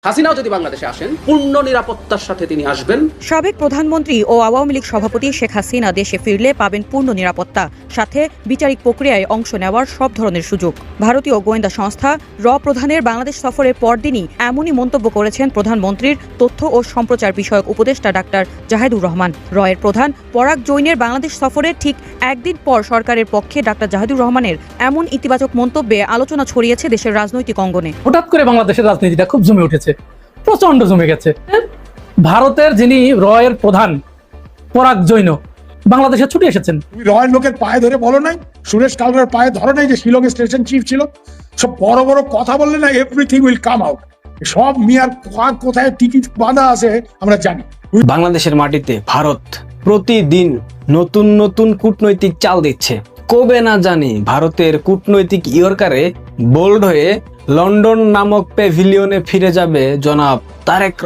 হাসিনাও যদি বাংলাদেশে আসেন পূর্ণ নিরাপত্তার সাথে তিনি আসবেন। সাবেক প্রধানমন্ত্রী ও আওয়ামী লীগ সভাপতি শেখ হাসিনা দেশে ফিরলে পাবেন পূর্ণ নিরাপত্তা, সাথে বিচারিক প্রক্রিয়ায় অংশ নেওয়ার সব ধরনের সুযোগ। ভারতীয় গোয়েন্দা সংস্থা প্রধানের বাংলাদেশ সফরের পরদিনই এমনই মন্তব্য করেছেন প্রধানমন্ত্রীর তথ্য ও সম্প্রচার বিষয়ক উপদেষ্টা ডাক্তার জাহেদুর রহমান। এর প্রধান পরাগ জৈনের বাংলাদেশ সফরের ঠিক একদিন পর সরকারের পক্ষে ডাক্তার জাহেদুর রহমানের এমন ইতিবাচক মন্তব্যে আলোচনা ছড়িয়েছে দেশের রাজনৈতিক অঙ্গনে। হঠাৎ করে বাংলাদেশের রাজনীতিটা খুব জমে উঠেছে, প্রচন্ড জমে গেছে। ভারতের যিনি রয়ের প্রধান পরাগ জৈন বাংলাদেশে ছুটে এসেছেন। রয়ের লোকের পায়ে ধরে বলো নাই, সুরেশ কালরার পায়ে ধরো নাই যে শিলংয়ের স্টেশন চিফ ছিল? সব বড় বড় কথা বললে না এভরিথিং উইল কাম আউট। সব মিয়ার কোথায় টিকিট বাঁধা আছে আমরা জানি। বাংলাদেশের মাটিতে ভারত প্রতিদিন নতুন নতুন কূটনৈতিক চাল দিচ্ছে। কবে না জানি ভারতের কূটনৈতিক ইয়র্কারে বোল্ড হয়ে লন্ডন নামক প্যাভিলিয়নে ফিরে যাবে জনাব তারেক।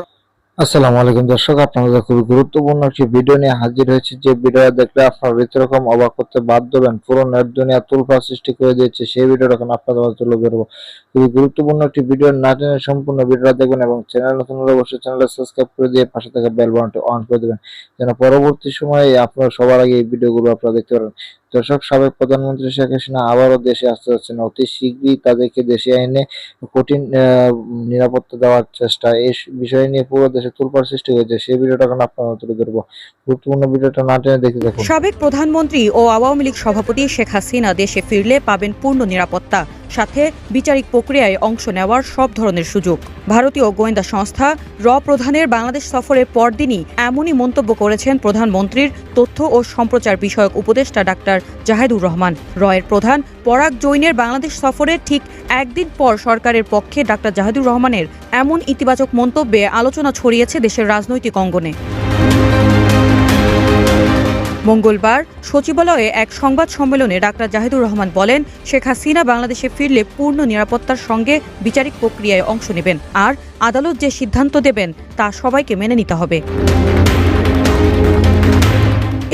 আসসালামু আলাইকুম দর্শক, আপনাদের খুবই গুরুত্বপূর্ণ একটি ভিডিও নিয়ে হাজির হয়েছে। যে ভিডিওটা দেখলে আপনারা রীতিরকম অবাক করতে বাধ্য হবেন, পুরো নেট দুনিয়া তুলপাড় সৃষ্টি করে দিয়েছে। সেই ভিডিওটা এখন আপনাদের মাঝে তুলে ধরবো। খুবই গুরুত্বপূর্ণ একটি ভিডিও, না টেনে সম্পূর্ণ ভিডিওটা দেখবেন এবং চ্যানেল নতুন হলে অবশ্যই চ্যানেলটা সাবস্ক্রাইব করে দিয়ে পাশে থাকা বেল বাটনটি অন করে দেবেন, যেন পরবর্তী সময়ে আপনারা সবার আগে এই ভিডিওগুলো আপনারা দেখতে পারেন। দর্শক, সাবেক প্রধানমন্ত্রী শেখ হাসিনা আবারও দেশে আসতে যাচ্ছেন। অতি শীঘ্রই তাদেরকে দেশে এনে কঠিন নিরাপত্তা দেওয়ার চেষ্টা, এই বিষয় নিয়ে পুরো দেশে তুলপাড় সৃষ্টি হয়েছে। সেই ভিডিওটা এখন আপনারা তুলে ধরবো। গুরুত্বপূর্ণ ভিডিওটা না টেনে দেখতে দেখুন। সাবেক প্রধানমন্ত্রী ও আওয়ামী লীগ সভাপতি শেখ হাসিনা দেশে ফিরলে পাবেন পূর্ণ নিরাপত্তা, সাথে বিচারিক প্রক্রিয়ায় অংশ নেওয়ার সব ধরনের সুযোগ। ভারতীয় গোয়েন্দা সংস্থা প্রধানের বাংলাদেশ সফরের পরদিনই এমনই মন্তব্য করেছেন প্রধানমন্ত্রীর তথ্য ও সম্প্রচার বিষয়ক উপদেষ্টা ডাক্তার জাহেদুর রহমান। এর প্রধান পরাগ জৈনের বাংলাদেশ সফরের ঠিক একদিন পর সরকারের পক্ষে ডাক্তার জাহেদুর রহমানের এমন ইতিবাচক মন্তব্যে আলোচনা ছড়িয়েছে দেশের রাজনৈতিক অঙ্গনে। মঙ্গলবার সচিবালয়ে এক সংবাদ সম্মেলনে ডাক্তার জাহেদুর রহমান বলেন, শেখ হাসিনা বাংলাদেশে ফিরলে পূর্ণ নিরাপত্তার সঙ্গে বিচারিক প্রক্রিয়ায় অংশ নেবেন, আর আদালত যে সিদ্ধান্ত দেবেন তা সবাইকে মেনে নিতে হবে।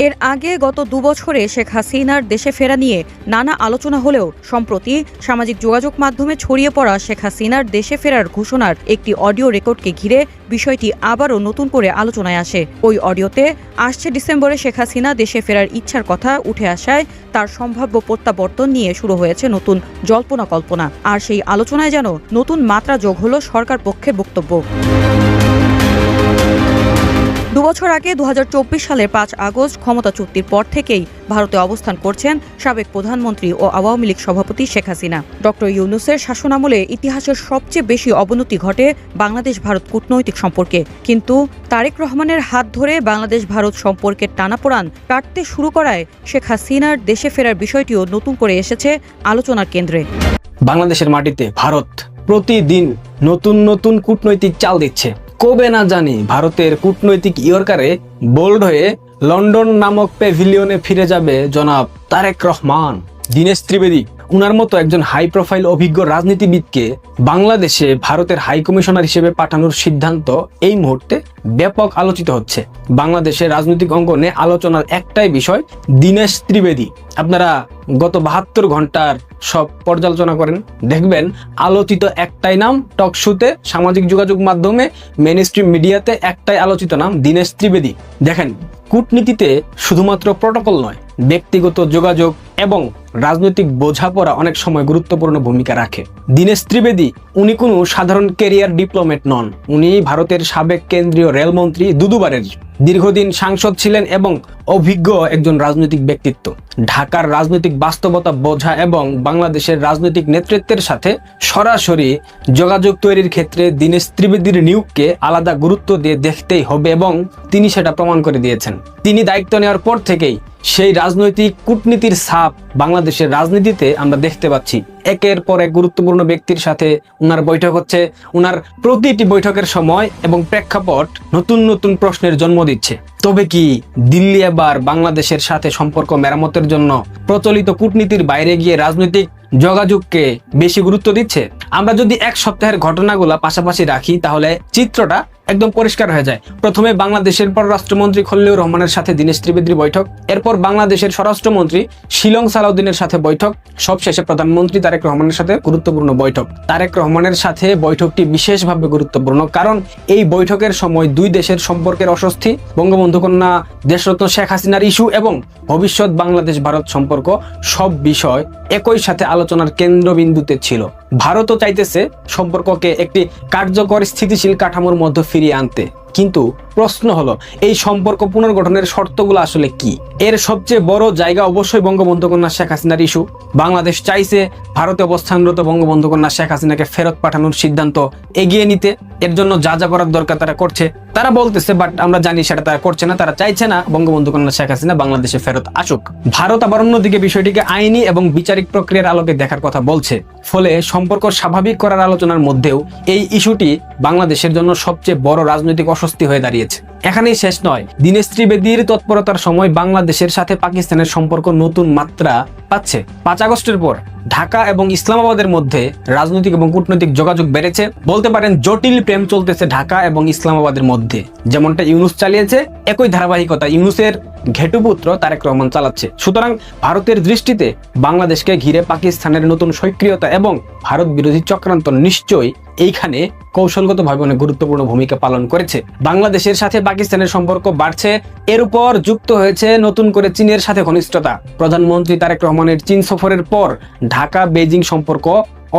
এর আগে গত 2 বছরে শেখ হাসিনার দেশে ফেরা নিয়ে নানা আলোচনা হলেও সম্প্রতি সামাজিক যোগাযোগ মাধ্যমে ছড়িয়ে পড়া শেখ হাসিনার দেশে ফেরার ঘোষণার একটি অডিও রেকর্ডকে ঘিরে বিষয়টি আবারও নতুন করে আলোচনায় আসে। ওই অডিওতে আসছে ডিসেম্বরে শেখ হাসিনা দেশে ফেরার ইচ্ছার কথা উঠে আসায় তার সম্ভাব্য প্রত্যাবর্তন নিয়ে শুরু হয়েছে নতুন জল্পনা কল্পনা। আর সেই আলোচনায় যেন নতুন মাত্রা যোগ হলো সরকার পক্ষের বক্তব্য। 2 বছর আগে 2024 সালের 5 আগস্ট ক্ষমতা চুক্তির পর থেকেই ভারতে অবস্থান করছেন সাবেক প্রধানমন্ত্রী ও আওয়ামী লীগ সভাপতি শেখ হাসিনা। ডক্টর ইউনূসের শাসনামলে ইতিহাসের সবচেয়ে বেশি অবনতি ঘটে বাংলাদেশ ভারত কূটনৈতিক সম্পর্কে, কিন্তু তারেক রহমানের হাত ধরে বাংলাদেশ ভারত সম্পর্কের টানাপোড়ান কাটতে শুরু করায় শেখ হাসিনার দেশে ফেরার বিষয়টিও নতুন করে এসেছে আলোচনার কেন্দ্রে। বাংলাদেশের মাটিতে ভারত প্রতিদিন নতুন নতুন কূটনৈতিক চাল দিচ্ছে। কবে না জানি ভারতের কূটনৈতিক ইয়র্কারে বোল্ড হয়ে লন্ডন নামক প্যাভিলিয়নে ফিরে যাবে জনাব তারেক রহমান। দীনেশ ত্রিবেদী উনার মতো একজন হাই প্রোফাইল অভিজ্ঞ রাজনীতিবিদকে বাংলাদেশে ভারতের হাই কমিশনার হিসেবে পাঠানোর সিদ্ধান্ত এই মুহূর্তে ব্যাপক আলোচিত হচ্ছে। বাংলাদেশের রাজনৈতিক অঙ্গনে আলোচনার একটাই বিষয়, দীনেশ ত্রিবেদী। আপনারা গত 72 ঘন্টার সব পর্যালোচনা করেন, দেখবেন আলোচিত একটাই নাম, টক শোতে, সামাজিক যোগাযোগ মাধ্যমে, মেইনস্ট্রিম মিডিয়াতে একটাই আলোচিত নাম, দীনেশ ত্রিবেদী। দেখেন, কূটনীতিতে শুধুমাত্র প্রটোকল নয়, ব্যক্তিগত যোগাযোগ এবং রাজনৈতিক বোঝাপড়া অনেক সময় গুরুত্বপূর্ণ ভূমিকা রাখে। দীনেশ ত্রিবেদী উনি কোনো সাধারণ ক্যারিয়ার ডিপ্লোম্যাট নন। উনি ভারতের সাবেক কেন্দ্রীয় রেলমন্ত্রী, দুদুবারের দীর্ঘদিন সাংসদ ছিলেন এবং অভিজ্ঞ একজন রাজনৈতিক ব্যক্তিত্ব। ঢাকার রাজনৈতিক বাস্তবতা বোঝা এবং বাংলাদেশের রাজনৈতিক নেতৃত্বের সাথে সরাসরি যোগাযোগ তৈরির ক্ষেত্রে দীনেশ ত্রিবেদীর নিয়োগকে আলাদা গুরুত্ব দিয়ে দেখতেই হবে এবং তিনি সেটা প্রমাণ করে দিয়েছেন। তিনি দায়িত্ব নেওয়ার পর থেকেই সেই রাজনৈতিক কূটনীতির ছাপ বাংলাদেশের রাজনীতিতে আমরা দেখতে পাচ্ছি। একের পর এক গুরুত্বপূর্ণ ব্যক্তির সাথে উনার বৈঠক হচ্ছে। উনার প্রতিটি বৈঠকের সময় এবং প্রেক্ষাপট নতুন নতুন প্রশ্নের জন্ম দিচ্ছে। তবে কি দিল্লি এবার বাংলাদেশের সাথে সম্পর্ক মেরামতের জন্য প্রচলিত কূটনীতির বাইরে গিয়ে রাজনৈতিক যোগাযোগকে বেশি গুরুত্ব দিচ্ছে? আমরা যদি 1 সপ্তাহের ঘটনাগুলো পাশাপাশি রাখি তাহলে চিত্রটা একদম পরিষ্কার হয়ে যায়। প্রথমে বাংলাদেশের পররাষ্ট্রমন্ত্রী খলিলুর রহমানের সাথে দীনেশ ত্রিবেদীর বৈঠক, এরপর বাংলাদেশের স্বরাষ্ট্রমন্ত্রী শিলং সালাউদ্দিনের সাথে বৈঠক, সবশেষে প্রধানমন্ত্রী তারেক রহমানের সাথে গুরুত্বপূর্ণ বৈঠক। তারেক রহমানের সাথে বৈঠকটি বিশেষভাবে গুরুত্বপূর্ণ, কারণ এই বৈঠকের সময় দুই দেশের সম্পর্কের অস্বস্তি, বঙ্গবন্ধু কন্যা দেশরত্ন শেখ হাসিনার ইস্যু এবং ভবিষ্যৎ বাংলাদেশ ভারত সম্পর্ক সব বিষয় একই সাথে আলোচনার কেন্দ্রবিন্দুতে ছিল। ভারতও চাইতেছে সম্পর্ককে একটি কার্যকর স্থিতিশীল কাঠামোর মধ্যে ফিরিয়ে আনতে, কিন্তু প্রশ্ন হলো এই সম্পর্ক পুনর্গঠনের শর্তগুলো আসলে কি? এর সবচেয়ে বড় জায়গা অবশ্যই বঙ্গবন্ধু কন্যা শেখ হাসিনার ইস্যু। বাংলাদেশ চাইছে ভারতে অবস্থানরত বঙ্গবন্ধু কন্যা শেখ হাসিনাকে ফেরত পাঠানোর সিদ্ধান্ত এগিয়ে নিতে। এর জন্য যা যা করার দরকার তারা করছে, তারা বলতেছে, বাট আমরা জানি সেটা তারা করছে না। তারা চাইছে না বঙ্গবন্ধু কন্যা শেখ হাসিনা বাংলাদেশে ফেরত আসুক। ভারত আবার অন্যদিকে বিষয়টিকে আইনি এবং বিচারিক প্রক্রিয়ার আলোকে দেখার কথা বলছে। ফলে সম্পর্ক স্বাভাবিক করার আলোচনার মধ্যেও এই ইস্যুটি বাংলাদেশের জন্য সবচেয়ে বড় রাজনৈতিক অস্বস্তি হয়ে দাঁড়িয়েছে। এখানেই শেষ নয়, দীনেশ ত্রিবেদীর তৎপরতার সময় বাংলাদেশের সাথে পাকিস্তানের সম্পর্ক নতুন মাত্রা পাচ্ছে। 5 আগস্টের পর ঢাকা এবং ইসলামাবাদের মধ্যে রাজনৈতিক এবং কূটনৈতিক যোগাযোগ বেড়েছে। বলতে পারেন জটিল প্রেম চলতেছে ঢাকা এবং ইসলামাবাদের মধ্যে। যেমনটা ইউনূস চালিয়েছে, একই ধারাবাহিকতা ইউনূসের ঘেটুপুত্র তারেক রহমান চালাচ্ছে। সুতরাং ভারতের দৃষ্টিতে বাংলাদেশকে ঘিরে পাকিস্তানের নতুন সক্রিয়তা এবং ভারত বিরোধী চক্রান্ত নিশ্চয়ই এইখানে কৌশলগতভাবে অনেক গুরুত্বপূর্ণ ভূমিকা পালন করেছে। বাংলাদেশের সাথে পাকিস্তানের সম্পর্ক বাড়ছে, এর উপর যুক্ত হয়েছে নতুন করে চীনের সাথে ঘনিষ্ঠতা। প্রধানমন্ত্রী তারেক রহমানের চীন সফরের পর ঢাকা বেজিং সম্পর্ক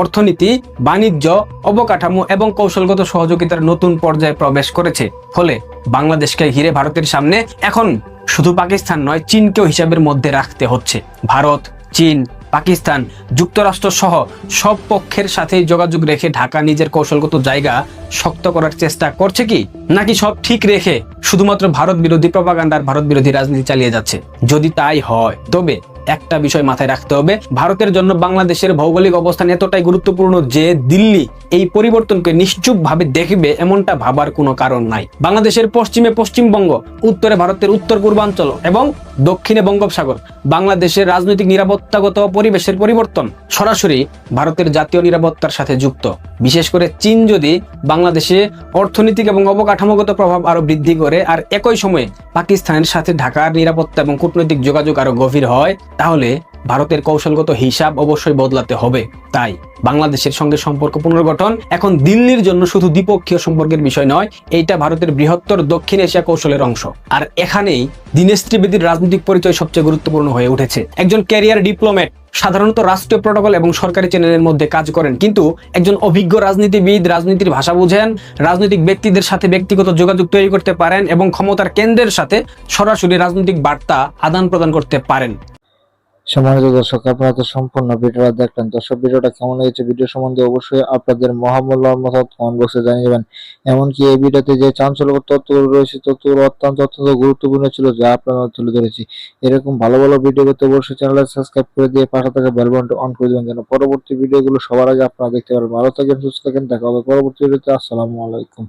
অর্থনীতি, বাণিজ্য, অবকাঠামো এবং কৌশলগত সহযোগিতার নতুন পর্যায়ে প্রবেশ করেছে। ফলে বাংলাদেশকে ঘিরে ভারতের সামনে এখন শুধু পাকিস্তান নয়, চীনকেও হিসাবের মধ্যে রাখতে হচ্ছে। ভারত, চীন, পাকিস্তান, যুক্তরাষ্ট্র সহ সব পক্ষের সাথেই যোগাযোগ রেখে ঢাকা নিজের কৌশলগত জায়গা শক্ত করার চেষ্টা করছে কি, নাকি সব ঠিক রেখে শুধুমাত্র ভারত বিরোধী প্রপাগান্ডার ভারত বিরোধী রাজনীতি চালিয়ে যাচ্ছে? যদি তাই হয় তবে একটা বিষয় মাথায় রাখতে হবে, ভারতের জন্য বাংলাদেশের ভৌগোলিক অবস্থান এতটাই গুরুত্বপূর্ণ যে দিল্লি এই পরিবর্তনকে নিশ্চুপভাবে দেখবে এমনটা ভাবার কোনো কারণ নাই। বাংলাদেশের পশ্চিমে পশ্চিমবঙ্গ, উত্তরে ভারতের উত্তর পূর্বাঞ্চল এবং দক্ষিণে বঙ্গোপসাগর। বাংলাদেশের রাজনৈতিক নিরাপত্তাগত পরিবেশের পরিবর্তন সরাসরি ভারতের জাতীয় নিরাপত্তার সাথে যুক্ত। বিশেষ করে চীন যদি বাংলাদেশে অর্থনৈতিক এবং অবকাঠামোগত প্রভাব আরো বৃদ্ধি করে আর একই সময়ে পাকিস্তানের সাথে ঢাকার নিরাপত্তা এবং কূটনৈতিক যোগাযোগ আরো গভীর হয়, তাহলে ভারতের কৌশলগত হিসাব অবশ্যই বদলাতে হবে। তাই বাংলাদেশের সঙ্গে সম্পর্ক পুনর্গঠন এখন দিল্লির জন্য শুধু দ্বিপক্ষীয় সম্পর্কের বিষয় নয়, এইটা ভারতের বৃহত্তর দক্ষিণ এশিয়া কৌশলের অংশ। আর এখানেই দীনেশ ত্রিবেদীর রাজনৈতিক পরিচয় সবচেয়ে গুরুত্বপূর্ণ হয়ে উঠেছে। একজন ক্যারিয়ার ডিপ্লোম্যাট, সাধারণত রাষ্ট্রীয় প্রটোকল এবং সরকারি চ্যানেলের মধ্যে কাজ করেন, কিন্তু একজন অভিজ্ঞ রাজনীতিবিদ, রাজনীতির ভাষা বুঝেন, রাজনৈতিক ব্যক্তিদের সাথে ব্যক্তিগত যোগাযোগ তৈরি করতে পারেন এবং ক্ষমতার কেন্দ্রের সাথে সরাসরি রাজনৈতিক বার্তা আদান প্রদান করতে পারেন। সম্মানিত দর্শক, আপনারা তো সম্পূর্ণ ভিডিওটা দেখলেন। দর্শক, ভিডিওটা কেমন লেগেছে, ভিডিও সম্বন্ধে অবশ্যই আপনাদের মহামূল্যবান মতামত কমেন্ট বক্সে জানিয়ে দেবেন। এমনকি এই ভিডিওতে যে চাঞ্চল্যকর তথ্যগুলো রয়েছে, তথ্যগুলো অত্যন্ত গুরুত্বপূর্ণ ছিল, যা আপনারা তুলে ধরেছি। এরকম ভালো ভালো ভিডিও পেতে অবশ্যই চ্যানেলটা সাবস্ক্রাইব করে দিয়ে পাশে থাকা বেল বাটনটা অন করে দেবেন, যেন পরবর্তী ভিডিওগুলো সবার আগে আপনারা দেখতে পারেন। ভালো থাকেন, সুস্থ থাকেন, দেখা হবে পরবর্তী ভিডিওতে। আসসালামু আলাইকুম।